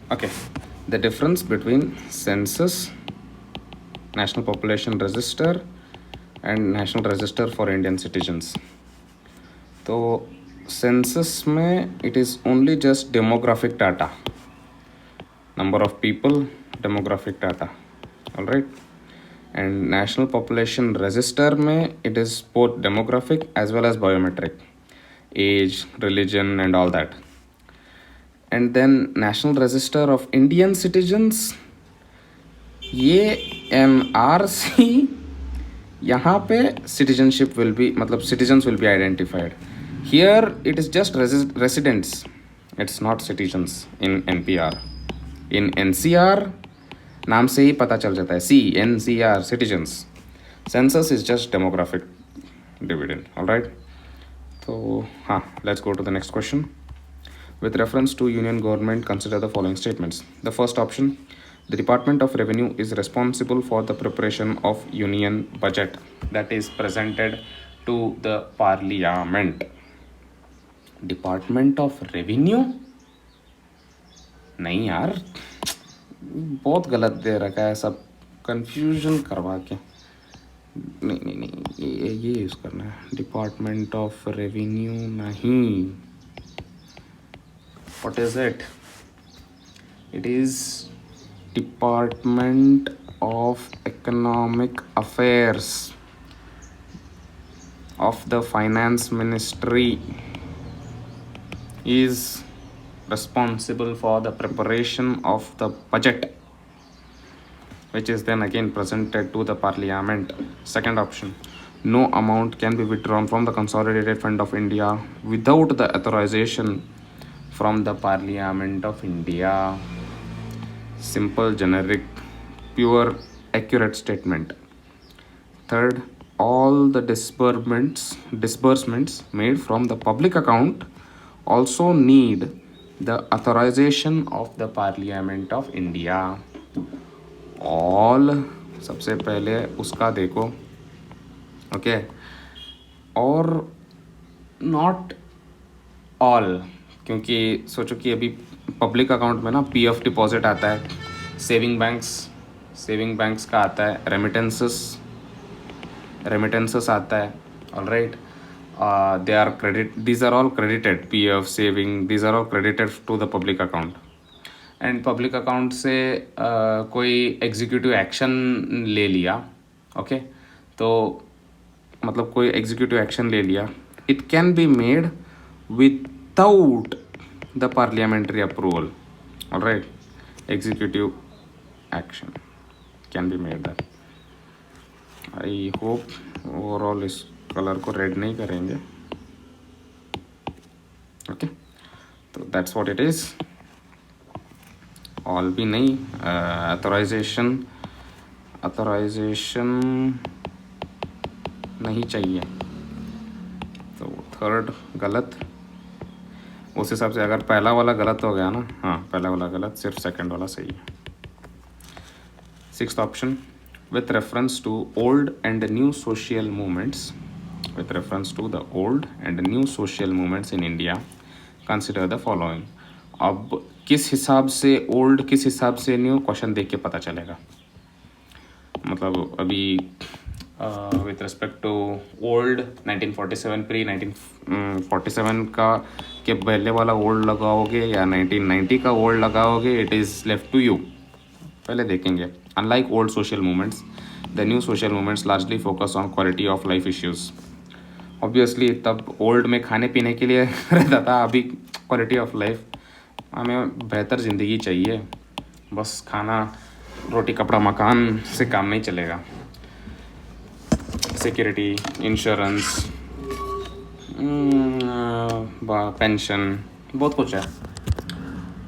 Okay, the difference between census, national population register, and national register for Indian citizens. तो census में it is only just demographic data, number of people, demographic data, all right. And national population register में it is both demographic as well as biometric, age, religion, and all that. And then national register of Indian citizens, ये NRC, यहाँ पे citizenship will be, मतलब citizens will be identified. Here it is just residents, it's not citizens in NPR. In NCR नाम से ही पता चल जाता है, CNCR, citizens. Census is just demographic dividend, all right. So let's go to the next question. With reference to union government, consider the following statements. The first option, the Department of Revenue is responsible for the preparation of union budget that is presented to the Parliament. Department of Revenue? नहीं यार, बहुत गलत दे रखा है, सब confusion करवा के. नहीं, ये यूज़ करना है. डिपार्टमेंट ऑफ रेवेन्यू नहीं. What is it? It is Department of Economic Affairs of the Finance Ministry is responsible for the preparation of the budget, which is then again presented to the Parliament. Second option, no amount can be withdrawn from the Consolidated Fund of India without the authorization from the Parliament of India. Simple, generic, pure, accurate statement. Third, all the disbursements made from the public account also need the authorization of the Parliament of India. All, सबसे पहले उसका देखो, okay. और not all, क्योंकि सोचो कि अभी public account में ना PF डिपॉजिट आता है, सेविंग बैंक्स का आता है, रेमिटेंसेस आता है, all right. These are all credited, PF, saving, these are all credited to the public account. And public account से कोई एग्जीक्यूटिव एक्शन ले लिया, ओके, तो मतलब कोई एग्जीक्यूटिव एक्शन ले लिया, it can be made without the parliamentary approval, alright. Executive action can be made that. I hope overall इस कलर को रेड नहीं करेंगे, ओके. तो that's what it is. All भी नहीं, अथोराइजेशन नहीं चाहिए. तो थर्ड गलत. उस हिसाब से अगर पहला वाला गलत हो गया ना, पहला वाला गलत, सिर्फ सेकंड वाला सही है. Sixth option, with reference to old and new social movements, in India, consider the following. अब किस हिसाब से ओल्ड, किस हिसाब से न्यू, क्वेश्चन देख के पता चलेगा. मतलब अभी with respect to old 1947, pre 1947 का के पहले वाला ओल्ड लगाओगे या 1990 का ओल्ड लगाओगे, it is left to you. पहले देखेंगे. Unlike old social movements, the new social movements largely focus on quality of life issues. Obviously तब ओल्ड में खाने पीने के लिए रहता था, अभी क्वालिटी ऑफ लाइफ, हमें बेहतर ज़िंदगी चाहिए. बस खाना, रोटी, कपड़ा, मकान से काम नहीं चलेगा. सिक्योरिटी, इंश्योरेंस, पेंशन, बहुत कुछ है.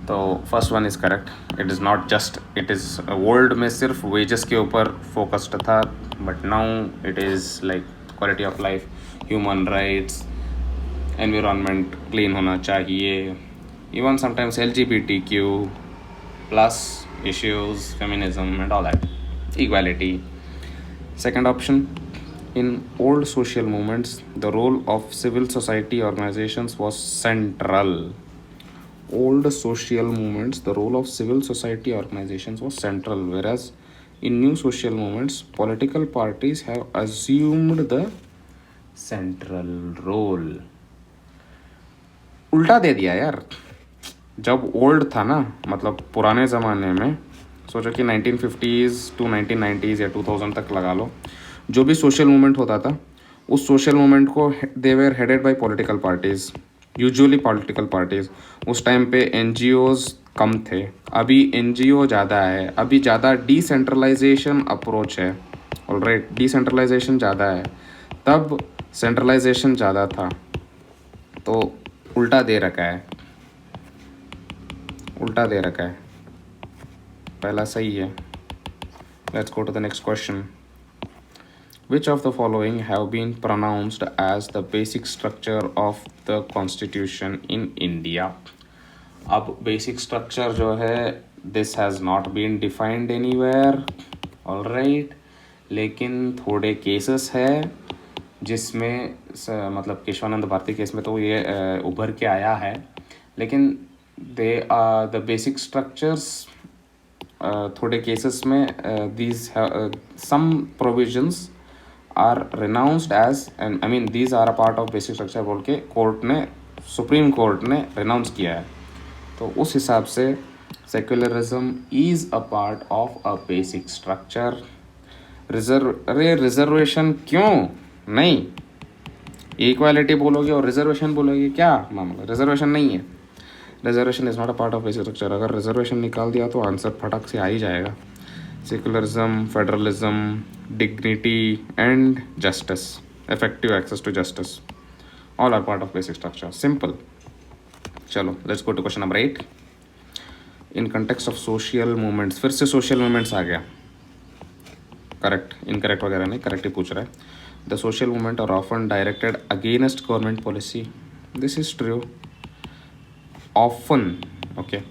तो first one is correct. It is not just, it is world में सिर्फ वेजेस के ऊपर फोकस्ड था, but now it is like quality of life, human rights, environment clean होना चाहिए, even sometimes LGBTQ plus issues, feminism and all that, equality. Second option, in old social movements, the role of civil society organizations was central. old social movements, the role of civil society organizations was central, whereas in new social movements, political parties have assumed the central role. उल्टा दे दिया यार. जब old था ना, मतलब पुराने ज़माने में, सोचो कि 1950s टू 1990s या 2000 तक लगा लो, जो भी सोशल मूवमेंट होता था, उस सोशल मूवमेंट को they were headed by political parties, usually political parties. उस टाइम पे NGOs कम थे, अभी NGO ज़्यादा है, अभी ज़्यादा डिसेंट्रलाइजेशन अप्रोच है. ऑलराइट, डिसेंट्रलाइजेशन ज़्यादा है, तब सेंट्रलाइजेशन ज़्यादा था. तो उल्टा दे रखा है, उल्टा दे रखा है. पहला सही है. Let's go to the next question. Which of the following have been pronounced as the basic structure of the constitution in India? अब basic structure जो है, this has not been defined anywhere, all right, लेकिन थोड़े cases है जिसमें मतलब Keshavananda Bharti case में तो ये उभर के आया है, लेकिन दे द बेसिक स्ट्रक्चर्स थोड़े केसेस में these some provisions are renounced as, and I mean these are a part of basic structure बोल के कोर्ट ने, सुप्रीम कोर्ट ने रिनाउंस किया है. तो उस हिसाब से secularism is a part of a basic structure. Reservation क्यों नहीं? इक्वालिटी बोलोगे और रिजर्वेशन बोलोगे, क्या मामला? रिजर्वेशन नहीं है. Reservation is not a part of basic structure. अगर रिजर्वेशन निकाल दिया तो आंसर फटक से आ ही जाएगा. Secularism, federalism, dignity and justice, effective access to justice, all are part of basic structure. Simple. चलो, let's go to question number 8. In context of social movements, फिर से social movements आ गया. Correct, incorrect वगैरह नहीं, correct ही पूछ रहा है. The social movement are often directed against government policy. This is true. Often, okay.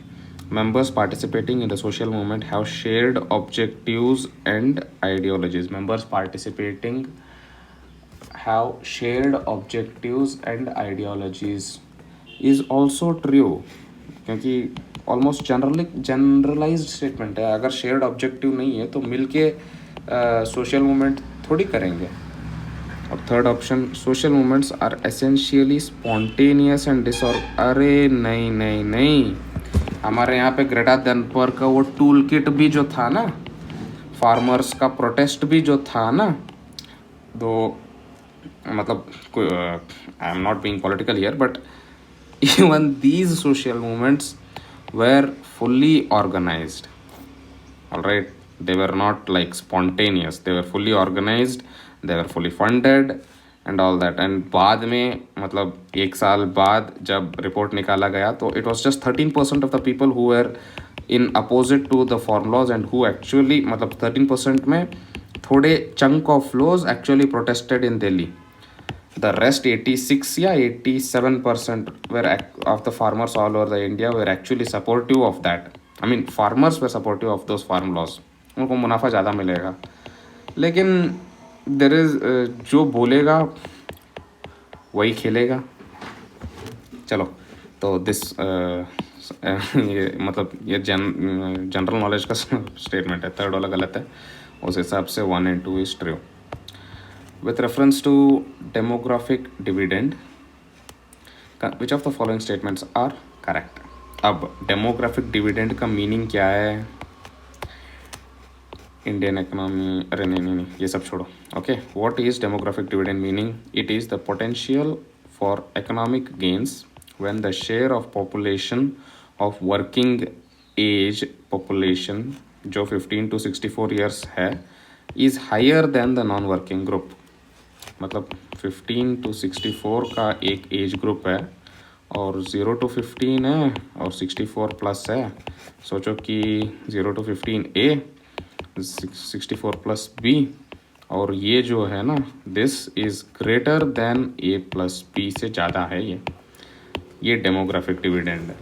Members participating in the social movement have shared objectives and ideologies. Members participating have shared objectives and ideologies is also true, क्योंकि almost generalised statement है. अगर shared objective नहीं है तो मिलके social movement थोड़ी करेंगे. और third option, social movements are essentially spontaneous and अरे नहीं नहीं नहीं, हमारे यहाँ पे ग्रेटा थनबर्ग का वो टूल किट भी जो था ना, फार्मर्स का प्रोटेस्ट भी जो था ना, तो मतलब I am not being political here, but even these social movements were fully organised. Alright, they were not like spontaneous, they were fully organized, they were fully funded and all that. And बाद में मतलब एक साल बाद जब report निकाला गया तो it was just 13% of the people who were in opposite to the farm laws and who actually, मतलब 13% में थोड़े chunk of laws actually protested in Delhi. The rest 86 या 87% were of the farmers all over the India were actually supportive of that. I mean farmers were supportive of those farm laws. उनको मुनाफा ज़्यादा मिलेगा. लेकिन there is जो बोलेगा वही खेलेगा. चलो, तो दिस ये मतलब ये जनरल नॉलेज का स्टेटमेंट है. थर्ड वाला गलत है, उस हिसाब से 1 and 2 is true. With reference to demographic dividend, which of the following statements are correct? अब डेमोग्राफिक डिविडेंड का मीनिंग क्या है? इंडियन इकोनॉमी, अरे नहीं, ये सब छोड़ो. Okay, what is demographic dividend meaning? It is the potential for economic gains when the share of population of working age population जो 15 to 64 ईयर्स है is higher than the non working group. मतलब 15 to 64 का एक age group है और 0 to 15 है और 64 plus है. सोचो कि 0 to 15 ए, 64 प्लस बी, और ये जो है ना, this is greater than A plus B से ज़्यादा है. ये डेमोग्राफिक डिविडेंड है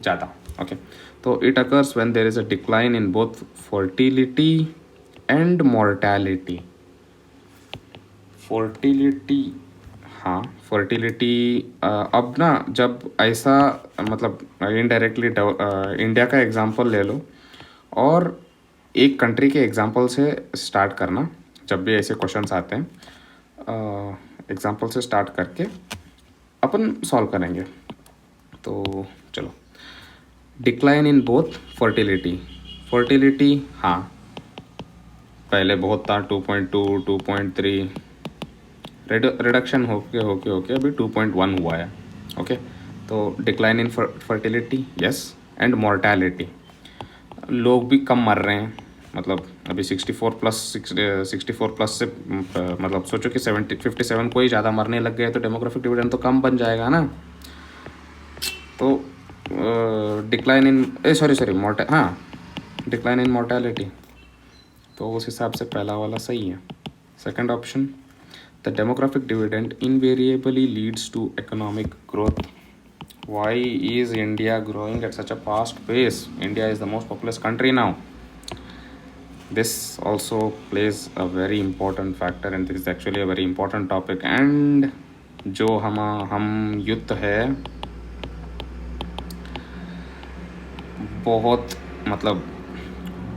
ज़्यादा. ओके, तो it occurs when there is a decline in both fertility and mortality. Fertility हाँ, फर्टिलिटी अब ना जब ऐसा मतलब इनडायरेक्टली इंडिया का एग्जांपल ले लो और एक कंट्री के एग्जांपल से स्टार्ट करना जब भी ऐसे क्वेश्चंस आते हैं, एग्जांपल से स्टार्ट करके अपन सॉल्व करेंगे। तो चलो, डिक्लाइन इन बोथ फर्टिलिटी हाँ, पहले बहुत था 2.2 2.3, रिडक्शन होके अभी 2.1 हुआ है। ओके, तो decline in fertility yes, and mortality, लोग भी कम मर रहे हैं। मतलब अभी 64 प्लस से मतलब सोचो कि 57 को ही ज़्यादा मरने लग गए तो डेमोग्राफिक डिविडेंड तो कम बन जाएगा ना। तो डिक्लाइन इन सॉरी हाँ, डिक्लाइन इन मोर्टैलिटी, तो उस हिसाब से पहला वाला सही है। Second option, the demographic dividend invariably leads to economic growth. Why is India growing at such a fast pace? India is the most populous country now. This also plays a very important factor and this is actually a very important topic. And जो हम युद्ध है बहुत मतलब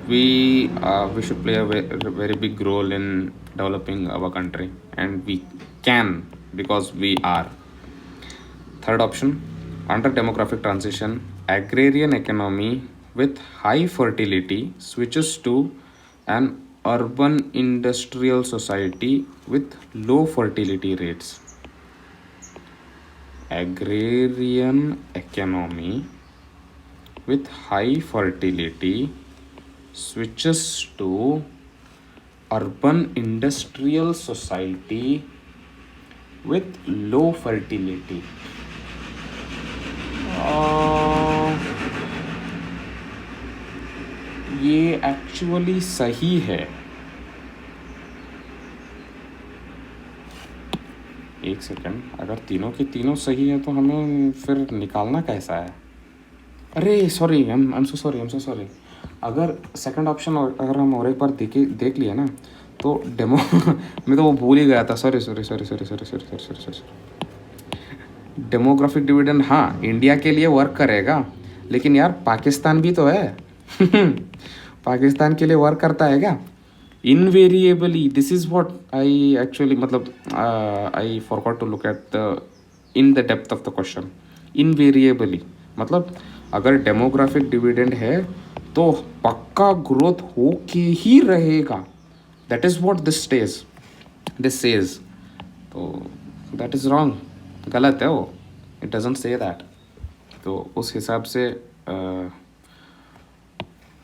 we should play a very big role in developing our country, and we can because we are. Third option, under demographic transition, agrarian economy with high fertility switches to an urban industrial society with low fertility rates. Agrarian economy with high fertility switches to urban industrial society with low fertility. ये actually सही है। एक second, अगर तीनों की तीनों सही है तो हमें फिर निकालना कैसा है? अरे sorry, I am so sorry. अगर सेकंड ऑप्शन अगर हम और एक बार देख लिया ना तो डेमो मैं तो वो भूल ही गया था। सॉरी। डेमोग्राफिक डिविडेंड हाँ इंडिया के लिए वर्क करेगा, लेकिन यार पाकिस्तान भी तो है पाकिस्तान के लिए वर्क करता है क्या? Invariably, this is what I actually मतलब I forgot to look at the in the depth of the question. Invariably मतलब अगर डेमोग्राफिक डिविडेंड है तो पक्का ग्रोथ हो के ही रहेगा। That is what this says. तो दैट इज रॉन्ग, गलत है वो, इट डजंट से दैट। तो उस हिसाब से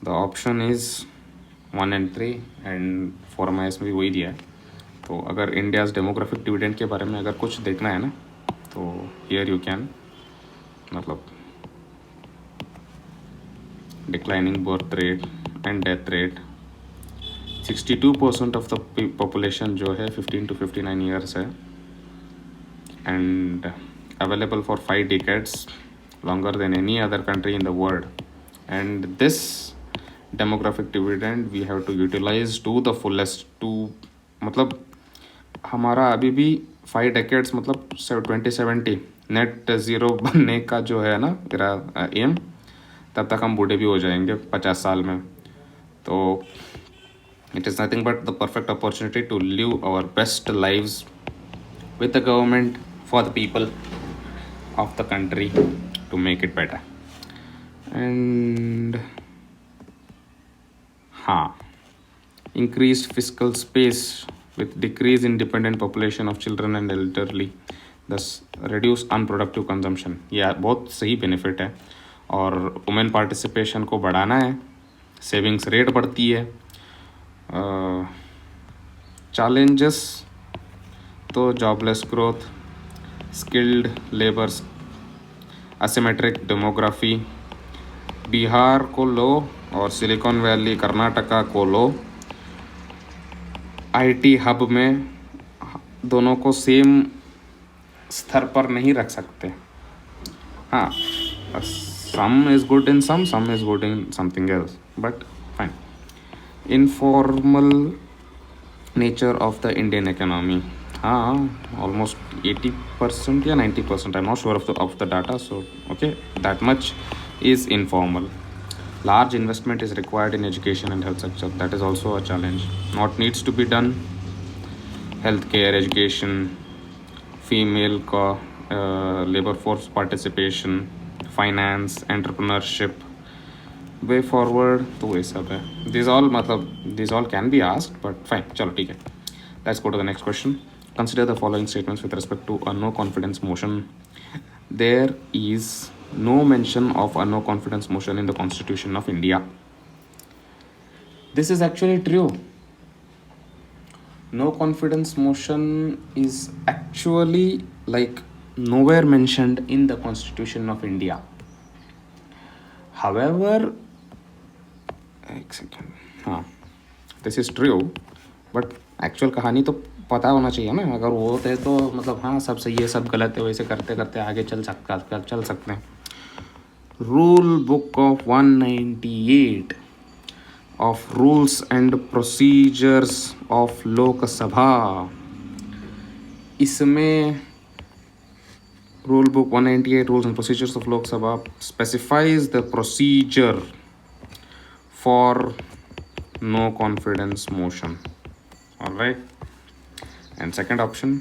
the option is 1 and 3 and 4 में इसमें भी वही दिया है। तो अगर इंडियाज़ डेमोग्राफिक डिविडेंड के बारे में अगर कुछ देखना है ना तो हियर यू कैन, मतलब declining birth rate and death rate, 62% of the population जो है 15 to 59 ईयर्स है, and available for 5 decades, longer than any other country in the world. And this demographic dividend we have to utilize to the fullest to मतलब हमारा अभी भी 5 decades मतलब 2070 net zero बनने का जो है ना तेरा एम, तब तक हम बूढ़े भी हो जाएंगे 50 साल में। तो it is nothing but the perfect opportunity to live our best lives with the government, for the people of the country, to make it better. And increased fiscal space with decrease in dependent population of children and elderly, thus reduce unproductive consumption. यह बहुत सही benefit है। और women participation को बढ़ाना है, savings rate बढ़ती है। चैलेंजेस तो jobless growth, skilled labours, asymmetric demography, Bihar को लो और सिलिकॉन वैली कर्नाटका को लो, आईटी हब में दोनों को सेम स्तर पर नहीं रख सकते। हाँ, सम is good in some is good in something else, but fine. Informal nature of the Indian economy, हाँ, almost 80% या 90%. I'm not sure of the data. So okay, that much is informal. Large investment is required in education and health sector. That is also a challenge. What needs to be done? Healthcare, education, labor force participation, finance, entrepreneurship. Way forward तो ये सब है. These all can be asked, but fine. चलो ठीक है. Let's go to the next question. Consider the following statements with respect to a no confidence motion. There is no mention of a no confidence motion in the Constitution of India. This is actually true. No confidence motion is actually like nowhere mentioned in the Constitution of India. However, एक second, हाँ, this is true, but actual कहानी तो पता होना चाहिए ना. अगर वो होते तो मतलब हाँ सब सही है सब गलत है, वैसे करते करते आगे चल सकते हैं. Rule book of 198 of rules and procedures of Lok Sabha, इसमें rule book 198 rules and procedures of Lok Sabha specifies the procedure for no confidence motion. All right. And second option,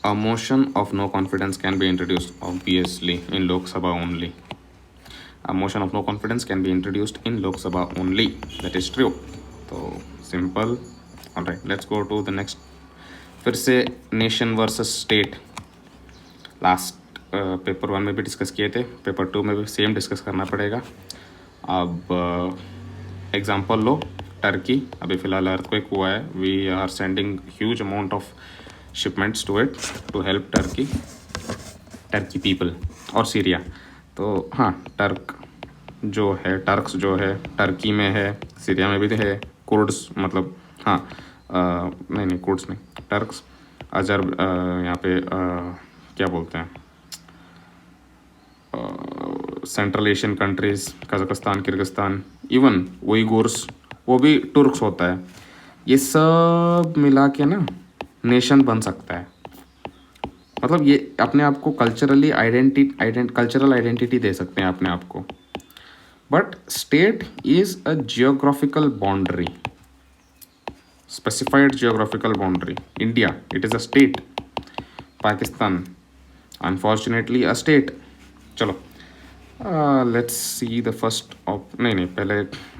a motion of no confidence can be introduced obviously in Lok Sabha only. A motion of no confidence can be introduced in Lok Sabha only. That is true. So simple. All right. Let's go to the next. फिर से nation versus state. Last paper 1 में भी discuss किए थे, paper 2 में भी same discuss करना पड़ेगा. अब एग्जांपल लो, टर्की. अभी फ़िलहाल अर्थक्वेक हुआ है. We are sending huge amount of shipments to it to help Turkey people और सीरिया. तो हाँ, टर्क्स जो है टर्की में है, सीरिया में भी है. कुर्ड्स मतलब हाँ, नहीं कुर्ड्स नहीं, टर्क्स, यहाँ पे क्या बोलते हैं, central Asian countries, Kazakhstan, Kyrgyzstan, even Uyghurs, वो भी तुर्क्स होता है. ये सब मिला के ना नेशन बन सकता है. मतलब ये अपने आप को कल्चरल आइडेंटिटी दे सकते हैं अपने आप को. But state is a geographical boundary, specified geographical boundary. India, it is a state. Pakistan, unfortunately a state. चलो let's see the first op. नहीं पहले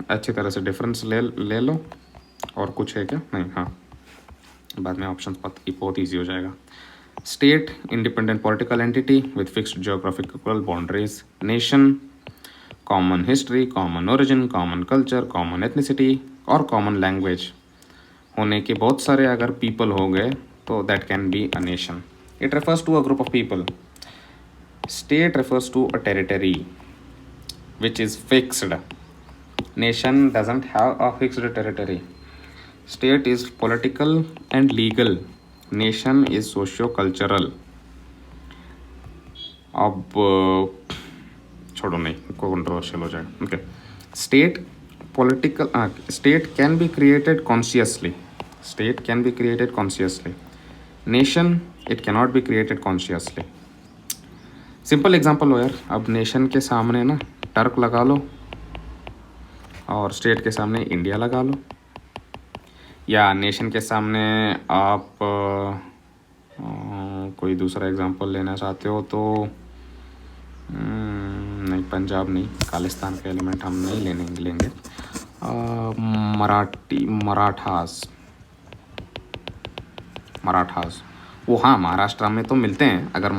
अच्छी तरह से डिफरेंस ले लो. और कुछ है क्या? नहीं, हाँ, बाद में ऑप्शन बहुत ईजी हो जाएगा. State, independent political entity with fixed geographical boundaries. Nation, common history, common origin, common culture, common ethnicity और कॉमन लैंग्वेज होने के बहुत सारे अगर पीपल हो गए तो that can be a nation. It refers to a group of people. State refers to a territory which is fixed. Nation doesn't have a fixed territory. State is political and legal. Nation is socio-cultural. अब छोड़ो, नहीं, controversial हो जाएगा. Okay. State can be created consciously. State can be created consciously. Nation, it cannot be created consciously. Simple example हो यार. अब nation के सामने ना टर्क लगा लो और स्टेट के सामने इंडिया लगा लो, या नेशन के सामने आप कोई दूसरा एग्जांपल लेना चाहते हो तो नहीं, पंजाब नहीं, खालिस्तान का एलिमेंट हम नहीं लेंगे. मराठास वो हाँ महाराष्ट्र में तो मिलते हैं. अगर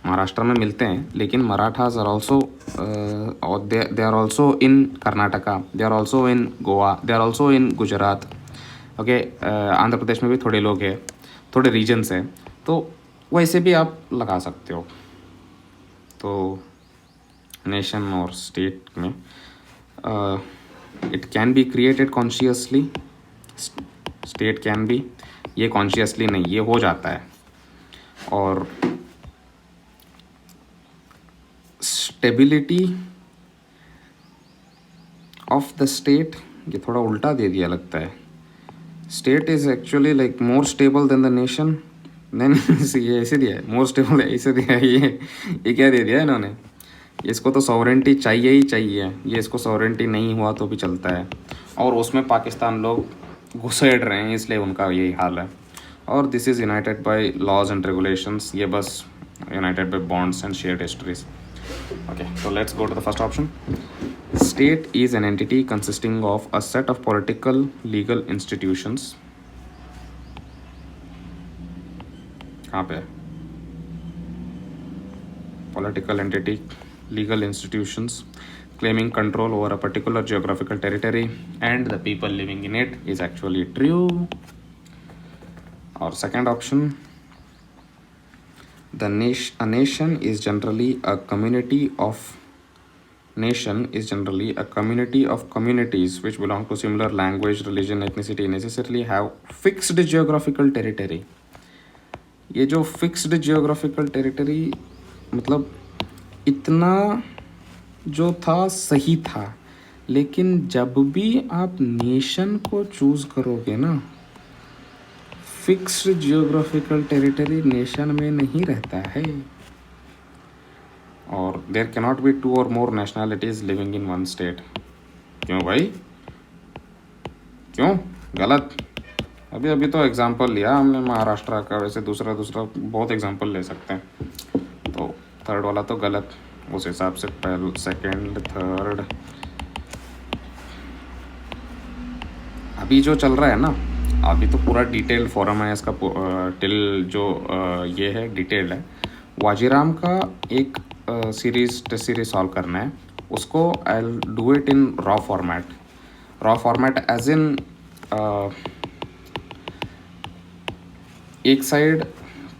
महाराष्ट्र में मिलते हैं, लेकिन Marathas are also they are also in Karnataka, they are also in Goa, they are also in Gujarat. Okay, Andhra Pradesh में भी थोड़े लोग हैं, थोड़े रीजन्स हैं, तो वैसे भी आप लगा सकते हो. तो नेशन और स्टेट में it can be created consciously. State can be, ये कॉन्शियसली नहीं, ये हो जाता है. और स्टेबिलिटी ऑफ द स्टेट, ये थोड़ा उल्टा दे दिया लगता है. State is actually like more stable then the nation. नहीं ये ऐसे दिया है, मोर स्टेबल ऐसे दिया है। ये क्या दे दिया है इन्होंने। इसको तो सॉवरेंटी चाहिए ही चाहिए, ये इसको सॉवरेंटी नहीं हुआ तो भी चलता है। और उसमें पाकिस्तान लोग घुसेड़ रहे हैं, इसलिए उनका यही हाल है। और this is united by laws and regulations, ये बस united by bonds and shared histories. Okay, so let's go to the first option. State is an entity consisting of a set of political legal institutions. कहाँ पे? Political entity, legal institutions claiming control over a particular geographical territory and the people living in it is actually true. Or second option, a nation is generally a community of communities which belong to similar language, religion, ethnicity, necessarily have fixed geographical territory. ये जो fixed geographical territory मतलब इतना जो था सही था, लेकिन जब भी आप नेशन को चूज करोगे ना, फिक्स्ड जियोग्राफिकल टेरिटरी नेशन में नहीं रहता है। और there can not be 2 or more nationalities living in one state. क्यों भाई, क्यों गलत? अभी अभी तो एग्जांपल लिया हमने महाराष्ट्र का, वैसे दूसरा बहुत एग्जांपल ले सकते हैं। तो थर्ड वाला तो गलत उस हिसाब से। पहले सेकंड थर्ड अभी जो चल रहा है ना, अभी तो पूरा डिटेल फॉरम है इसका, टिल जो ये है डिटेल्ड है। वाजीराम का एक टेस्ट सीरीज सॉल्व करना है, उसको I will do it in raw format as in एक साइड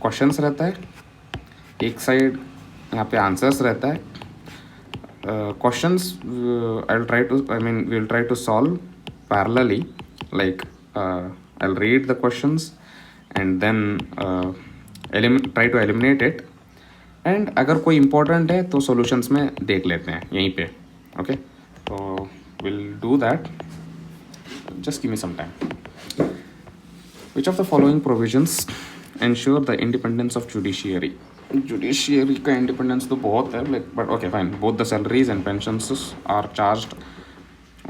क्वेश्चंस रहता है, एक साइड यहाँ पे आंसर्स रहता है। Questions we will try to solve parallelly, like I'll read the questions and then try to eliminate it, and अगर कोई important है तो solutions में देख लेते हैं यहीं पे। Okay, so we'll do that, just give me some time. Which of the following provisions ensure the independence of judiciary? Judiciary का इंडिपेंडेंस तो बहुत है, like but okay fine. Both the salaries and pensions are charged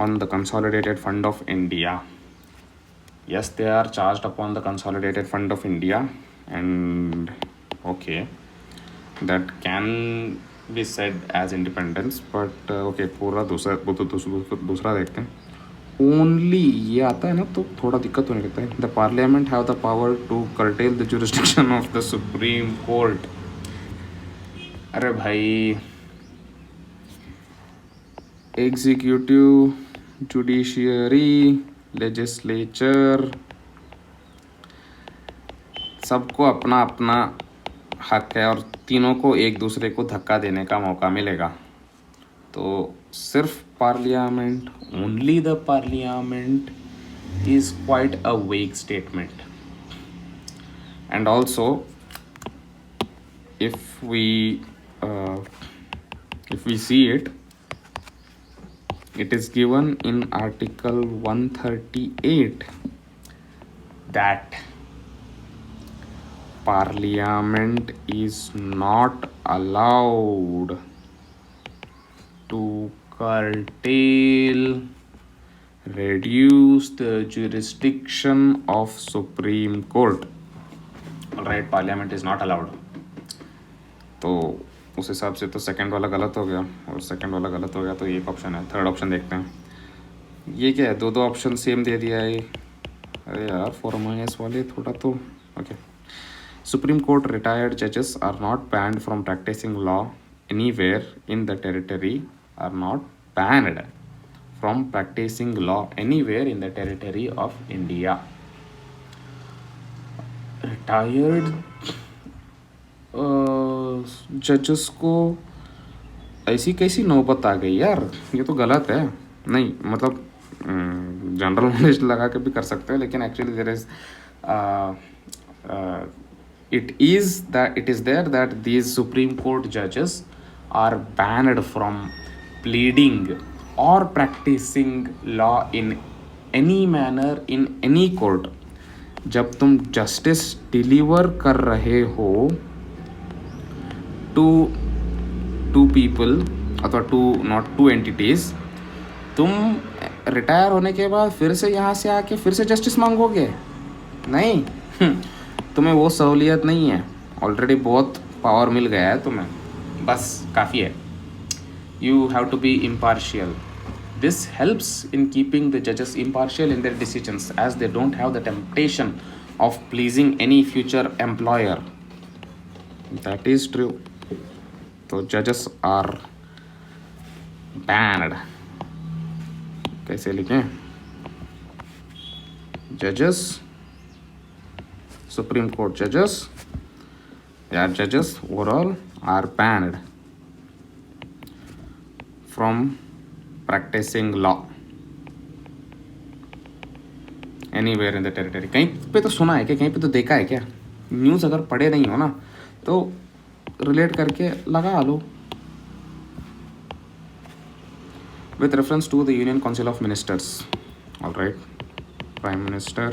on the consolidated fund of India. yes, they are charged upon the consolidated fund of India, and okay, that can be said as independence, but okay, पूरा दूसरा देखते हैं। Only ये आता है ना तो थोड़ा दिक्कत होने लगता है। The parliament have the power to curtail the jurisdiction of the supreme court. अरे भाई, एग्जीक्यूटिव, जुडिशियरी, लेजिस्लेचर, सबको अपना अपना हक है और तीनों को एक दूसरे को धक्का देने का मौका मिलेगा। तो सिर्फ parliament, only the parliament is quite a vague statement. And also, if we see it, it is given in Article 138 that Parliament is not allowed to curtail, reduce the jurisdiction of Supreme Court. Alright, Parliament is not allowed. तो उस हिसाब से तो second वाला गलत हो गया, और सेकंड वाला गलत हो गया तो एक ऑप्शन है। थर्ड ऑप्शन देखते हैं। ये क्या है, दो ऑप्शन सेम दे दिया है। अरे यार, फॉर्माइस वाले थोड़ा तो ओके। सुप्रीम कोर्ट रिटायर्ड जजेस are not banned from practising law anywhere in the territory, are not banned from practicing law anywhere in the territory of India. Retired जजेस को ऐसी कैसी नौबत आ गई यार, ये तो गलत है। नहीं मतलब जनरल नॉलेज लगा के भी कर सकते हैं, लेकिन actually there is it is there that these Supreme Court judges are banned from pleading or practicing law in any manner in any court, जब तुम जस्टिस डिलीवर कर रहे हो टू पीपल अथवा टू एंटिटीज, तुम रिटायर होने के बाद फिर से यहाँ से आके फिर से जस्टिस मांगोगे? नहीं, तुम्हें वो सहूलियत नहीं है, ऑलरेडी बहुत पावर मिल गया है तुम्हें, बस काफ़ी है. You have to be impartial. This helps in keeping the judges impartial in their decisions, as they don't have the temptation of pleasing any future employer. That is true. So judges are banned. कैसे लिखें? Judges, Supreme Court judges, judges overall are banned from practicing law anywhere in the territory. कहीं पे तो सुना है क्या, कहीं पे तो देखा है क्या? न्यूज़ अगर पढ़े नहीं हो ना तो रिलेट करके लगा लो. With reference to the Union Council of Ministers, all right, Prime Minister,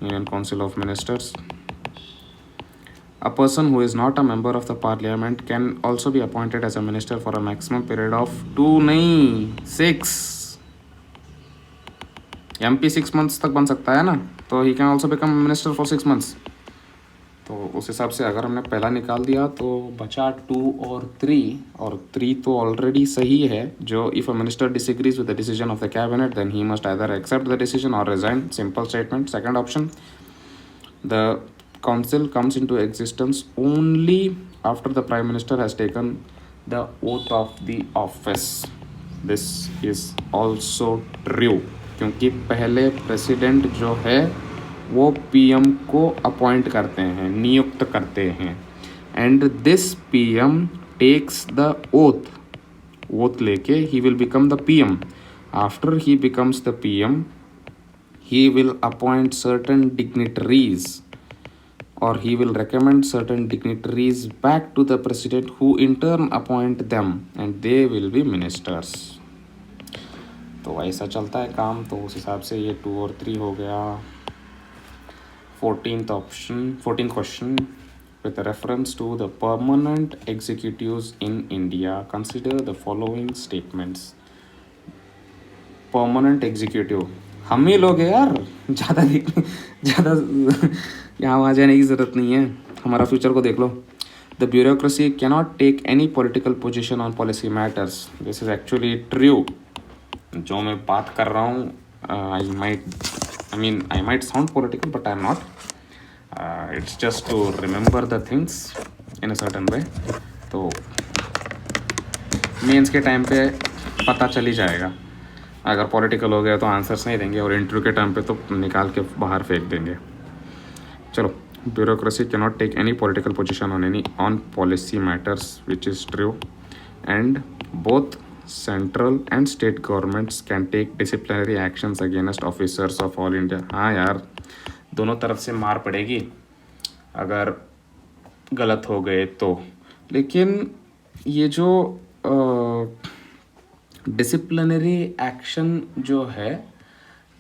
Union Council of Ministers. A person who is not a member of the parliament can also be appointed as a minister for a maximum period of 6 MP 6 months तक बन सकता है ना, तो he can also become a minister for 6 months. तो उस हिसाब से अगर हमने पहला निकाल दिया तो बचा 2 और 3, और 3 तो ऑलरेडी सही है, जो if a minister disagrees with the decision of the cabinet then he must either accept the decision और resign. Simple statement. Second option, the council comes into existence only after the prime minister has taken the oath of the office. This is also true, क्योंकि पहले president जो है वो PM को appoint करते हैं, नियुक्त करते हैं, and this PM takes the oath लेके he will become the PM. After he becomes the PM he will appoint certain dignitaries, or he will recommend certain dignitaries back to the president, who in turn appoint them, and they will be ministers. तो ऐसा चलता है काम. तो उस हिसाब से ये 2 और 3 हो गया. 14th question, with reference to the permanent executives in India, consider the following statements. Permanent executive हम ही लोग हैं यार, ज़्यादा यहाँ वहाँ जाने की ज़रूरत नहीं है. हमारा फ्यूचर को देख लो. The bureaucracy cannot take any political position on policy matters. This is actually true. जो मैं बात कर रहा हूँ, I might sound political but I am not. It's just to remember the things in a certain way. तो mains के time पे पता चल ही जाएगा. अगर पॉलिटिकल हो गया तो आंसर्स नहीं देंगे, और इंटरव्यू के टाइम पे तो निकाल के बाहर फेंक देंगे. चलो, bureaucracy cannot take any political position on policy matters, which is true, and both central and state governments can take disciplinary actions against officers of all India. हाँ यार, दोनों तरफ से मार पड़ेगी अगर गलत हो गए तो. लेकिन ये जो डिसिप्लिनरी एक्शन जो है,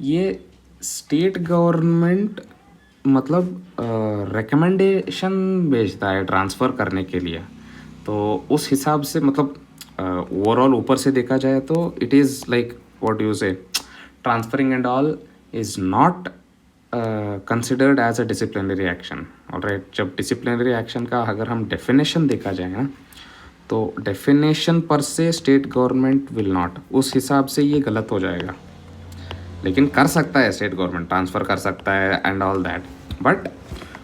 ये स्टेट गवर्नमेंट मतलब रिकमेंडेशन भेजता है ट्रांसफ़र करने के लिए. तो उस हिसाब से मतलब ओवरऑल ऊपर से देखा जाए तो it is like what you say, transferring and all is not considered as a disciplinary action. Alright, जब डिसिप्लिनरी एक्शन का अगर हम डेफिनेशन देखा जाए ना, तो डेफिनेशन पर से स्टेट गवर्नमेंट विल नॉट, उस हिसाब से ये गलत हो जाएगा. लेकिन कर सकता है स्टेट गवर्नमेंट, ट्रांसफ़र कर सकता है and all that, but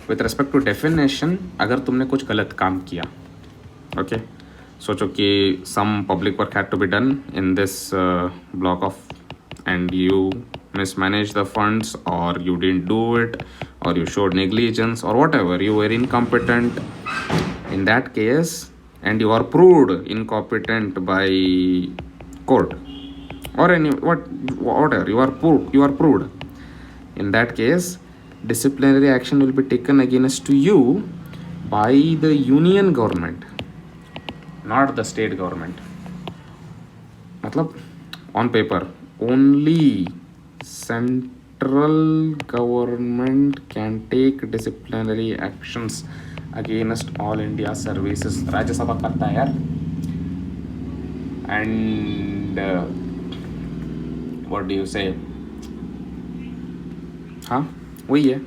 with respect to definition, अगर तुमने कुछ गलत काम किया, ओके, सोचो कि some public work had to be done in this block of, and you mismanaged the funds, or you didn't do it, or you showed negligence, or whatever, you were incompetent. In that case, and you are proved incompetent by court, or any whatever, you are proved. In that case, disciplinary action will be taken against you by the union government, not the state government. मतलब on paper only central government can take disciplinary actions against all India services, Rajya Sabha करता है यार. And what do you से, हाँ वही है.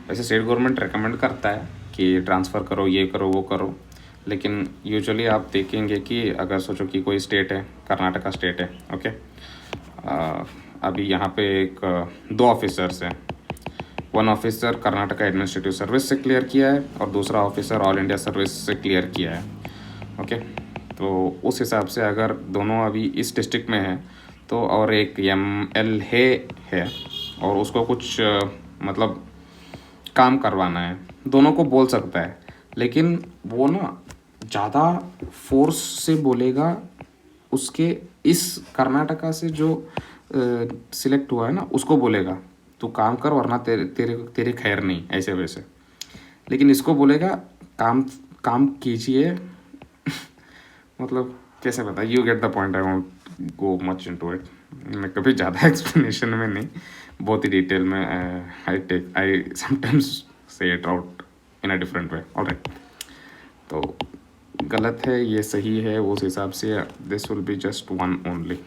वैसे state government recommend करता है कि ट्रांसफ़र करो, ये करो, वो करो, लेकिन यूजुअली आप देखेंगे कि अगर सोचो कि कोई स्टेट है, कर्नाटका स्टेट है, ओके, अभी यहाँ पे एक 2 ऑफिसर्स हैं. 1 ऑफिसर कर्नाटका एडमिनिस्ट्रेटिव सर्विस से क्लियर किया है और दूसरा ऑफिसर ऑल इंडिया सर्विस से क्लियर किया है, ओके. तो उस हिसाब से अगर दोनों अभी इस डिस्ट्रिक्ट में है तो, और एक ML है और उसको कुछ मतलब काम करवाना है, दोनों को बोल सकता है, लेकिन वो ना ज़्यादा फोर्स से बोलेगा उसके इस कर्नाटका से जो सिलेक्ट हुआ है ना, उसको बोलेगा तू काम कर वरना तेरे तेरे तेरे खैर नहीं, ऐसे वैसे. लेकिन इसको बोलेगा काम काम कीजिए. मतलब कैसे पता, you get the point. I won't go much into it. मैं कभी ज़्यादा एक्सप्लेनेशन में नहीं, बहुत ही डिटेल में आई समटाइम्स से it out in a different way. Alright, तो गलत है, ये सही है, उस हिसाब से this will be just 1 only.